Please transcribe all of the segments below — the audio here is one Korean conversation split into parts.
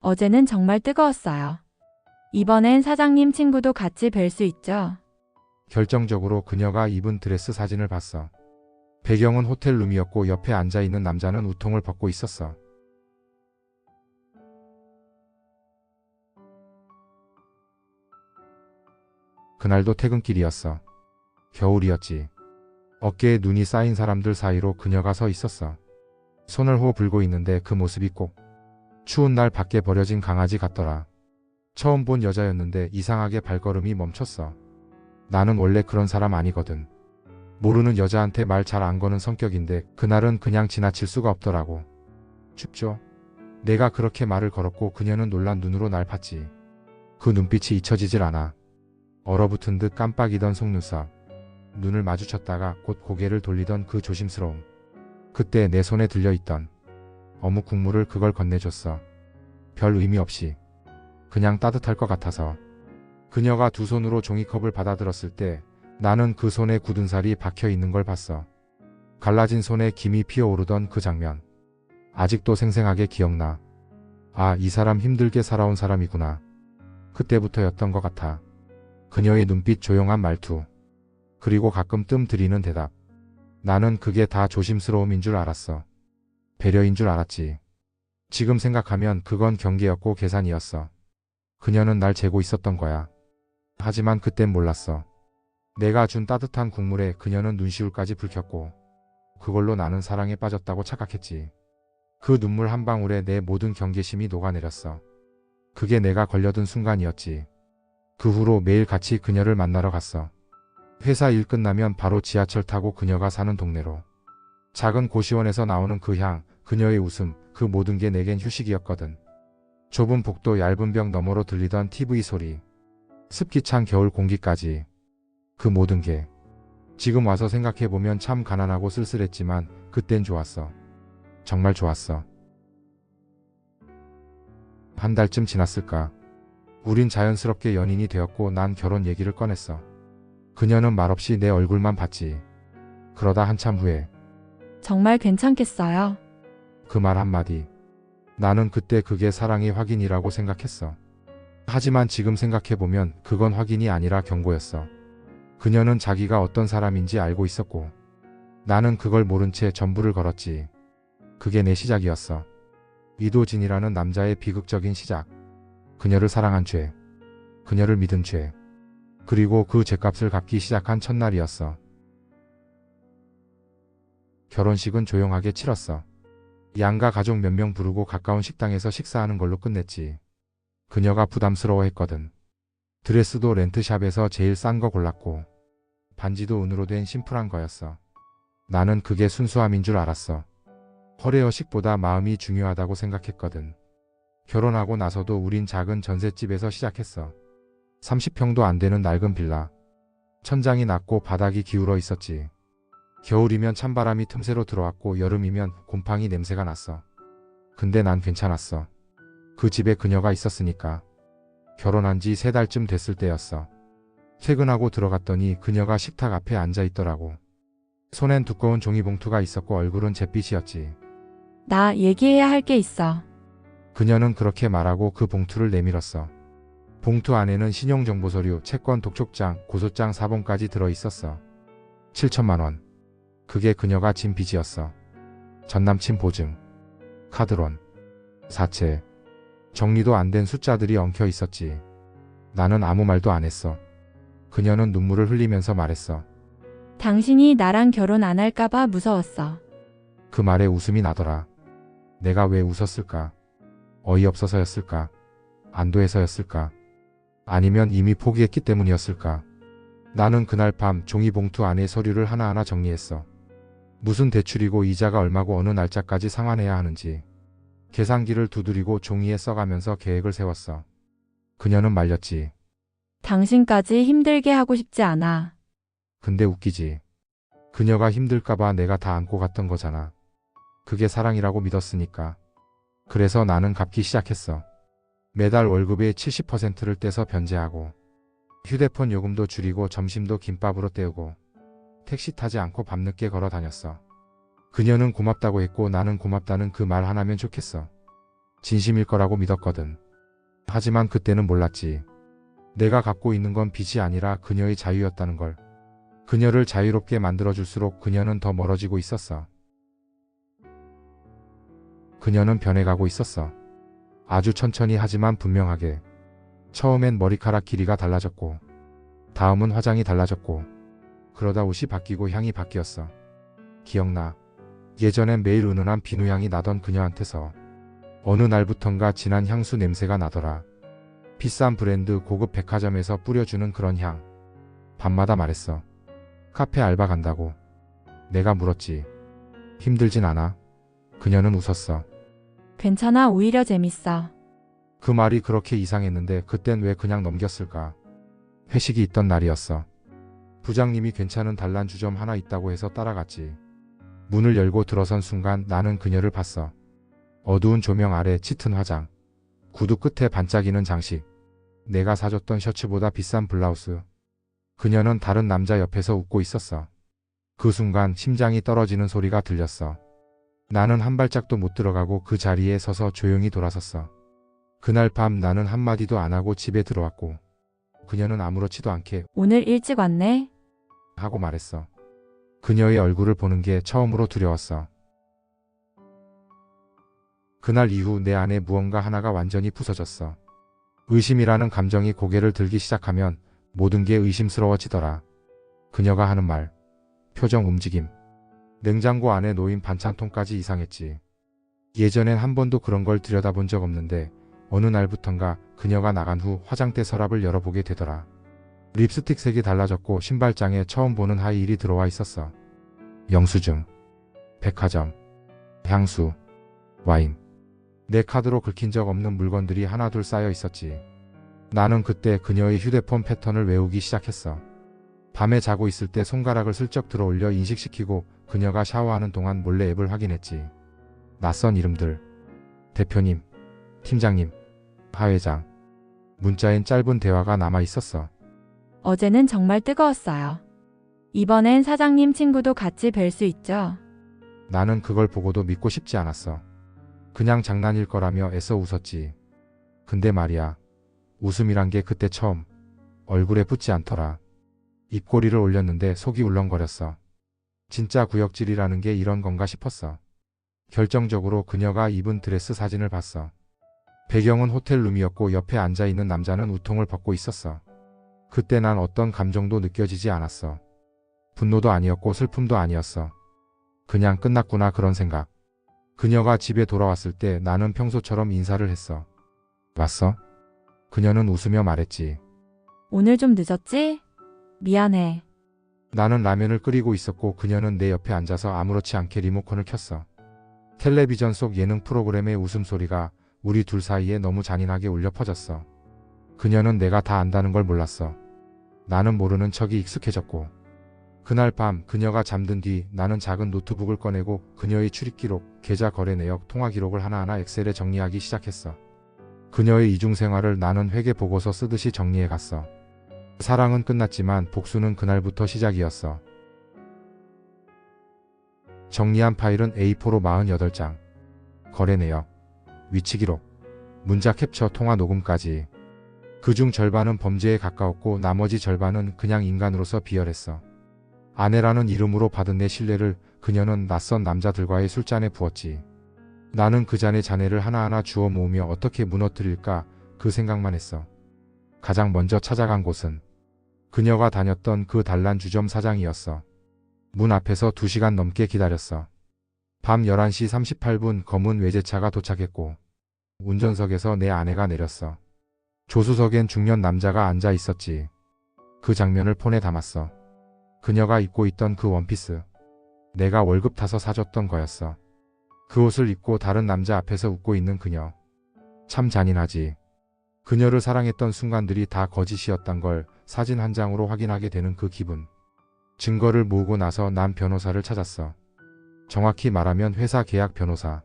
어제는 정말 뜨거웠어요. 이번엔 사장님 친구도 같이 뵐 수 있죠? 결정적으로 그녀가 입은 드레스 사진을 봤어. 배경은 호텔 룸이었고 옆에 앉아있는 남자는 우통을 벗고 있었어. 그날도 퇴근길이었어. 겨울이었지. 어깨에 눈이 쌓인 사람들 사이로 그녀가 서 있었어. 손을 호 불고 있는데 그 모습이 꼭 추운 날 밖에 버려진 강아지 같더라. 처음 본 여자였는데 이상하게 발걸음이 멈췄어. 나는 원래 그런 사람 아니거든. 모르는 여자한테 말 잘 안 거는 성격인데 그날은 그냥 지나칠 수가 없더라고. 춥죠? 내가 그렇게 말을 걸었고 그녀는 놀란 눈으로 날 봤지. 그 눈빛이 잊혀지질 않아. 얼어붙은 듯 깜빡이던 속눈썹. 눈을 마주쳤다가 곧 고개를 돌리던 그 조심스러움. 그때 내 손에 들려있던 어묵 국물을 그걸 건네줬어. 별 의미 없이. 그냥 따뜻할 것 같아서. 그녀가 두 손으로 종이컵을 받아들었을 때 나는 그 손에 굳은 살이 박혀 있는 걸 봤어. 갈라진 손에 김이 피어오르던 그 장면. 아직도 생생하게 기억나. 아, 이 사람 힘들게 살아온 사람이구나. 그때부터였던 것 같아. 그녀의 눈빛, 조용한 말투. 그리고 가끔 뜸 들이는 대답. 나는 그게 다 조심스러움인 줄 알았어. 배려인 줄 알았지. 지금 생각하면 그건 경계였고 계산이었어. 그녀는 날 재고 있었던 거야. 하지만 그땐 몰랐어. 내가 준 따뜻한 국물에 그녀는 눈시울까지 붉혔고 그걸로 나는 사랑에 빠졌다고 착각했지. 그 눈물 한 방울에 내 모든 경계심이 녹아내렸어. 그게 내가 걸려든 순간이었지. 그 후로 매일 같이 그녀를 만나러 갔어. 회사 일 끝나면 바로 지하철 타고 그녀가 사는 동네로. 작은 고시원에서 나오는 그 향, 그녀의 웃음, 그 모든 게 내겐 휴식이었거든. 좁은 복도, 얇은 벽 너머로 들리던 TV 소리, 습기 찬 겨울 공기까지. 그 모든 게 지금 와서 생각해보면 참 가난하고 쓸쓸했지만 그땐 좋았어. 정말 좋았어. 한 달쯤 지났을까. 우린 자연스럽게 연인이 되었고 난 결혼 얘기를 꺼냈어. 그녀는 말없이 내 얼굴만 봤지. 그러다 한참 후에 정말 괜찮겠어요? 그 말 한마디. 나는 그때 그게 사랑의 확인이라고 생각했어. 하지만 지금 생각해보면 그건 확인이 아니라 경고였어. 그녀는 자기가 어떤 사람인지 알고 있었고 나는 그걸 모른 채 전부를 걸었지. 그게 내 시작이었어. 이도진이라는 남자의 비극적인 시작. 그녀를 사랑한 죄, 그녀를 믿은 죄, 그리고 그 죄값을 갚기 시작한 첫날이었어. 결혼식은 조용하게 치렀어. 양가 가족 몇 명 부르고 가까운 식당에서 식사하는 걸로 끝냈지. 그녀가 부담스러워했거든. 드레스도 렌트샵에서 제일 싼 거 골랐고 반지도 은으로 된 심플한 거였어. 나는 그게 순수함인 줄 알았어. 허례허식보다 마음이 중요하다고 생각했거든. 결혼하고 나서도 우린 작은 전셋집에서 시작했어. 30평도 안 되는 낡은 빌라. 천장이 낮고 바닥이 기울어 있었지. 겨울이면 찬바람이 틈새로 들어왔고 여름이면 곰팡이 냄새가 났어. 근데 난 괜찮았어. 그 집에 그녀가 있었으니까. 결혼한 지 3달쯤 됐을 때였어. 퇴근하고 들어갔더니 그녀가 식탁 앞에 앉아 있더라고. 손엔 두꺼운 종이봉투가 있었고 얼굴은 잿빛이었지. 나 얘기해야 할 게 있어. 그녀는 그렇게 말하고 그 봉투를 내밀었어. 봉투 안에는 신용정보서류, 채권 독촉장, 고소장 4본까지 들어있었어. 7천만 원. 그게 그녀가 진 빚이었어. 전남친 보증, 카드론, 사채, 정리도 안 된 숫자들이 엉켜 있었지. 나는 아무 말도 안 했어. 그녀는 눈물을 흘리면서 말했어. 당신이 나랑 결혼 안 할까봐 무서웠어. 그 말에 웃음이 나더라. 내가 왜 웃었을까? 어이없어서였을까? 안도해서였을까? 아니면 이미 포기했기 때문이었을까? 나는 그날 밤 종이봉투 안에 서류를 하나하나 정리했어. 무슨 대출이고 이자가 얼마고 어느 날짜까지 상환해야 하는지. 계산기를 두드리고 종이에 써가면서 계획을 세웠어. 그녀는 말렸지. 당신까지 힘들게 하고 싶지 않아. 근데 웃기지. 그녀가 힘들까봐 내가 다 안고 갔던 거잖아. 그게 사랑이라고 믿었으니까. 그래서 나는 갚기 시작했어. 매달 월급의 70%를 떼서 변제하고 휴대폰 요금도 줄이고 점심도 김밥으로 때우고 택시 타지 않고 밤늦게 걸어 다녔어. 그녀는 고맙다고 했고 나는 고맙다는 그 말 하나면 좋겠어. 진심일 거라고 믿었거든. 하지만 그때는 몰랐지. 내가 갖고 있는 건 빚이 아니라 그녀의 자유였다는 걸. 그녀를 자유롭게 만들어줄수록 그녀는 더 멀어지고 있었어. 그녀는 변해가고 있었어. 아주 천천히 하지만 분명하게. 처음엔 머리카락 길이가 달라졌고, 다음은 화장이 달라졌고, 그러다 옷이 바뀌고 향이 바뀌었어. 기억나. 예전엔 매일 은은한 비누향이 나던 그녀한테서 어느 날부턴가 진한 향수 냄새가 나더라. 비싼 브랜드 고급 백화점에서 뿌려주는 그런 향. 밤마다 말했어. 카페 알바 간다고. 내가 물었지. 힘들진 않아? 그녀는 웃었어. 괜찮아, 오히려 재밌어. 그 말이 그렇게 이상했는데 그땐 왜 그냥 넘겼을까? 회식이 있던 날이었어. 부장님이 괜찮은 단란주점 하나 있다고 해서 따라갔지. 문을 열고 들어선 순간 나는 그녀를 봤어. 어두운 조명 아래 짙은 화장, 구두 끝에 반짝이는 장식, 내가 사줬던 셔츠보다 비싼 블라우스. 그녀는 다른 남자 옆에서 웃고 있었어. 그 순간 심장이 떨어지는 소리가 들렸어. 나는 한 발짝도 못 들어가고 그 자리에 서서 조용히 돌아섰어. 그날 밤 나는 한마디도 안 하고 집에 들어왔고, 그녀는 아무렇지도 않게 오늘 일찍 왔네? 하고 말했어. 그녀의 얼굴을 보는 게 처음으로 두려웠어. 그날 이후 내 안에 무언가 하나가 완전히 부서졌어. 의심이라는 감정이 고개를 들기 시작하면 모든 게 의심스러워지더라. 그녀가 하는 말, 표정, 움직임, 냉장고 안에 놓인 반찬통까지 이상했지. 예전엔 한 번도 그런 걸 들여다본 적 없는데 어느 날부턴가 그녀가 나간 후 화장대 서랍을 열어보게 되더라. 립스틱 색이 달라졌고 신발장에 처음 보는 하이힐이 들어와 있었어. 영수증, 백화점, 향수, 와인. 내 카드로 긁힌 적 없는 물건들이 하나둘 쌓여 있었지. 나는 그때 그녀의 휴대폰 패턴을 외우기 시작했어. 밤에 자고 있을 때 손가락을 슬쩍 들어 올려 인식시키고 그녀가 샤워하는 동안 몰래 앱을 확인했지. 낯선 이름들, 대표님, 팀장님, 하회장. 문자엔 짧은 대화가 남아 있었어. 어제는 정말 뜨거웠어요. 이번엔 사장님 친구도 같이 뵐 수 있죠? 나는 그걸 보고도 믿고 싶지 않았어. 그냥 장난일 거라며 애써 웃었지. 근데 말이야, 웃음이란 게 그때 처음 얼굴에 붙지 않더라. 입꼬리를 올렸는데 속이 울렁거렸어. 진짜 구역질이라는 게 이런 건가 싶었어. 결정적으로 그녀가 입은 드레스 사진을 봤어. 배경은 호텔룸이었고 옆에 앉아있는 남자는 우통을 벗고 있었어. 그때 난 어떤 감정도 느껴지지 않았어. 분노도 아니었고 슬픔도 아니었어. 그냥 끝났구나 그런 생각. 그녀가 집에 돌아왔을 때 나는 평소처럼 인사를 했어. 왔어? 그녀는 웃으며 말했지. 오늘 좀 늦었지? 미안해. 나는 라면을 끓이고 있었고 그녀는 내 옆에 앉아서 아무렇지 않게 리모컨을 켰어. 텔레비전 속 예능 프로그램의 웃음소리가 우리 둘 사이에 너무 잔인하게 울려 퍼졌어. 그녀는 내가 다 안다는 걸 몰랐어. 나는 모르는 척이 익숙해졌고. 그날 밤 그녀가 잠든 뒤 나는 작은 노트북을 꺼내고 그녀의 출입기록, 계좌 거래 내역, 통화 기록을 하나하나 엑셀에 정리하기 시작했어. 그녀의 이중생활을 나는 회계 보고서 쓰듯이 정리해 갔어. 사랑은 끝났지만 복수는 그날부터 시작이었어. 정리한 파일은 A4로 48장. 거래 내역, 위치 기록, 문자 캡처, 통화 녹음까지. 그중 절반은 범죄에 가까웠고 나머지 절반은 그냥 인간으로서 비열했어. 아내라는 이름으로 받은 내 신뢰를 그녀는 낯선 남자들과의 술잔에 부었지. 나는 그 잔에 잔해를 하나하나 주워 모으며 어떻게 무너뜨릴까 그 생각만 했어. 가장 먼저 찾아간 곳은 그녀가 다녔던 그 단란주점 사장이었어. 문 앞에서 2시간 넘게 기다렸어. 밤 11시 38분 검은 외제차가 도착했고 운전석에서 내 아내가 내렸어. 조수석엔 중년 남자가 앉아 있었지. 그 장면을 폰에 담았어. 그녀가 입고 있던 그 원피스. 내가 월급 타서 사줬던 거였어. 그 옷을 입고 다른 남자 앞에서 웃고 있는 그녀. 참 잔인하지. 그녀를 사랑했던 순간들이 다 거짓이었단 걸 사진 한 장으로 확인하게 되는 그 기분. 증거를 모으고 나서 난 변호사를 찾았어. 정확히 말하면 회사 계약 변호사.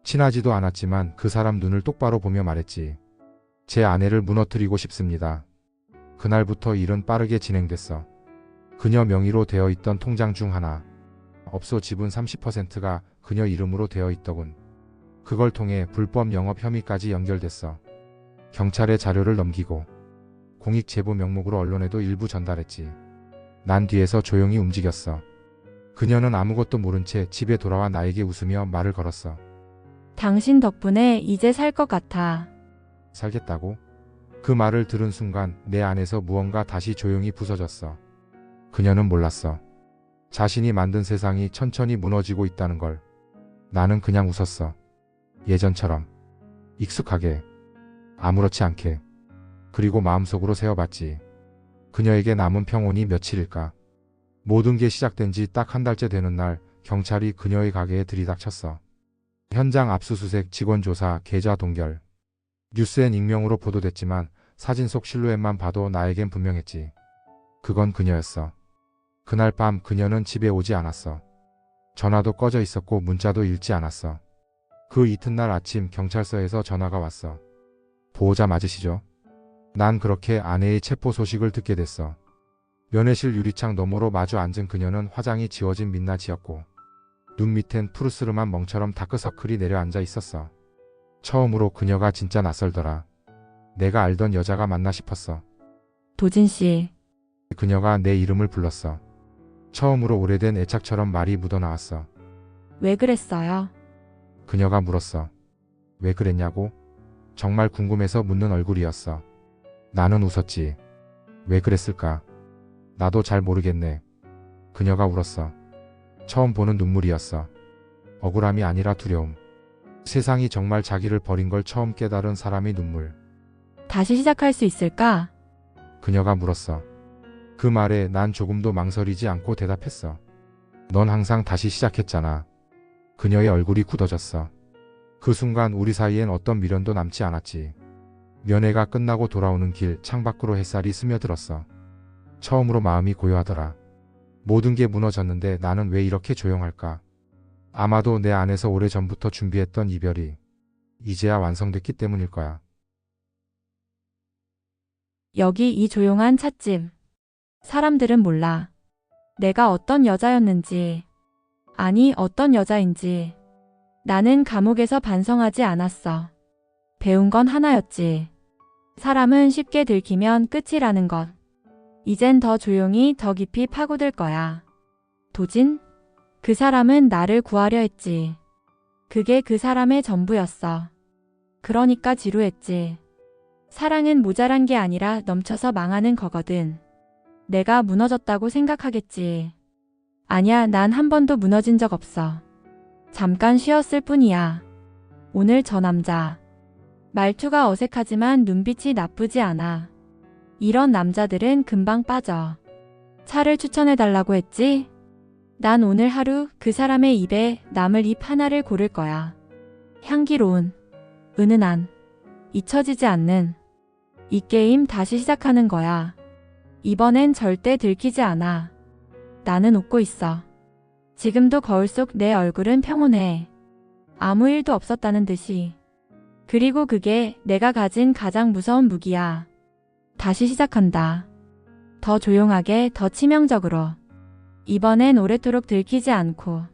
친하지도 않았지만 그 사람 눈을 똑바로 보며 말했지. 제 아내를 무너뜨리고 싶습니다. 그날부터 일은 빠르게 진행됐어. 그녀 명의로 되어 있던 통장 중 하나. 업소 지분 30%가 그녀 이름으로 되어 있더군. 그걸 통해 불법 영업 혐의까지 연결됐어. 경찰에 자료를 넘기고 공익 제보 명목으로 언론에도 일부 전달했지. 난 뒤에서 조용히 움직였어. 그녀는 아무것도 모른 채 집에 돌아와 나에게 웃으며 말을 걸었어. 당신 덕분에 이제 살 것 같아. 살겠다고? 그 말을 들은 순간 내 안에서 무언가 다시 조용히 부서졌어. 그녀는 몰랐어. 자신이 만든 세상이 천천히 무너지고 있다는 걸. 나는 그냥 웃었어. 예전처럼. 익숙하게. 아무렇지 않게. 그리고 마음속으로 세어봤지. 그녀에게 남은 평온이 며칠일까. 모든 게 시작된 지 딱 한 달째 되는 날 경찰이 그녀의 가게에 들이닥쳤어. 현장 압수수색, 직원 조사, 계좌 동결. 뉴스엔 익명으로 보도됐지만 사진 속 실루엣만 봐도 나에겐 분명했지. 그건 그녀였어. 그날 밤 그녀는 집에 오지 않았어. 전화도 꺼져 있었고 문자도 읽지 않았어. 그 이튿날 아침 경찰서에서 전화가 왔어. 보호자 맞으시죠? 난 그렇게 아내의 체포 소식을 듣게 됐어. 면회실 유리창 너머로 마주 앉은 그녀는 화장이 지워진 민낯이었고 눈 밑엔 푸르스름한 멍처럼 다크서클이 내려앉아 있었어. 처음으로 그녀가 진짜 낯설더라. 내가 알던 여자가 맞나 싶었어. 도진 씨, 그녀가 내 이름을 불렀어. 처음으로 오래된 애착처럼 말이 묻어나왔어. 왜 그랬어요? 그녀가 물었어. 왜 그랬냐고? 정말 궁금해서 묻는 얼굴이었어. 나는 웃었지. 왜 그랬을까? 나도 잘 모르겠네. 그녀가 울었어. 처음 보는 눈물이었어. 억울함이 아니라 두려움. 세상이 정말 자기를 버린 걸 처음 깨달은 사람의 눈물. 다시 시작할 수 있을까? 그녀가 물었어. 그 말에 난 조금도 망설이지 않고 대답했어. 넌 항상 다시 시작했잖아. 그녀의 얼굴이 굳어졌어. 그 순간 우리 사이엔 어떤 미련도 남지 않았지. 면회가 끝나고 돌아오는 길 창밖으로 햇살이 스며들었어. 처음으로 마음이 고요하더라. 모든 게 무너졌는데 나는 왜 이렇게 조용할까? 아마도 내 안에서 오래전부터 준비했던 이별이 이제야 완성됐기 때문일 거야. 여기 이 조용한 찻집. 사람들은 몰라. 내가 어떤 여자였는지, 아니 어떤 여자인지. 나는 감옥에서 반성하지 않았어. 배운 건 하나였지. 사람은 쉽게 들키면 끝이라는 것. 이젠 더 조용히 더 깊이 파고들 거야. 도진? 그 사람은 나를 구하려 했지. 그게 그 사람의 전부였어. 그러니까 지루했지. 사랑은 모자란 게 아니라 넘쳐서 망하는 거거든. 내가 무너졌다고 생각하겠지. 아니야, 난 한 번도 무너진 적 없어. 잠깐 쉬었을 뿐이야. 오늘 저 남자. 말투가 어색하지만 눈빛이 나쁘지 않아. 이런 남자들은 금방 빠져. 차를 추천해달라고 했지? 난 오늘 하루 그 사람의 입에 남을 입 하나를 고를 거야. 향기로운, 은은한, 잊혀지지 않는. 이 게임 다시 시작하는 거야. 이번엔 절대 들키지 않아. 나는 웃고 있어. 지금도 거울 속 내 얼굴은 평온해. 아무 일도 없었다는 듯이. 그리고 그게 내가 가진 가장 무서운 무기야. 다시 시작한다. 더 조용하게, 더 치명적으로. 이번엔 오래도록 들키지 않고.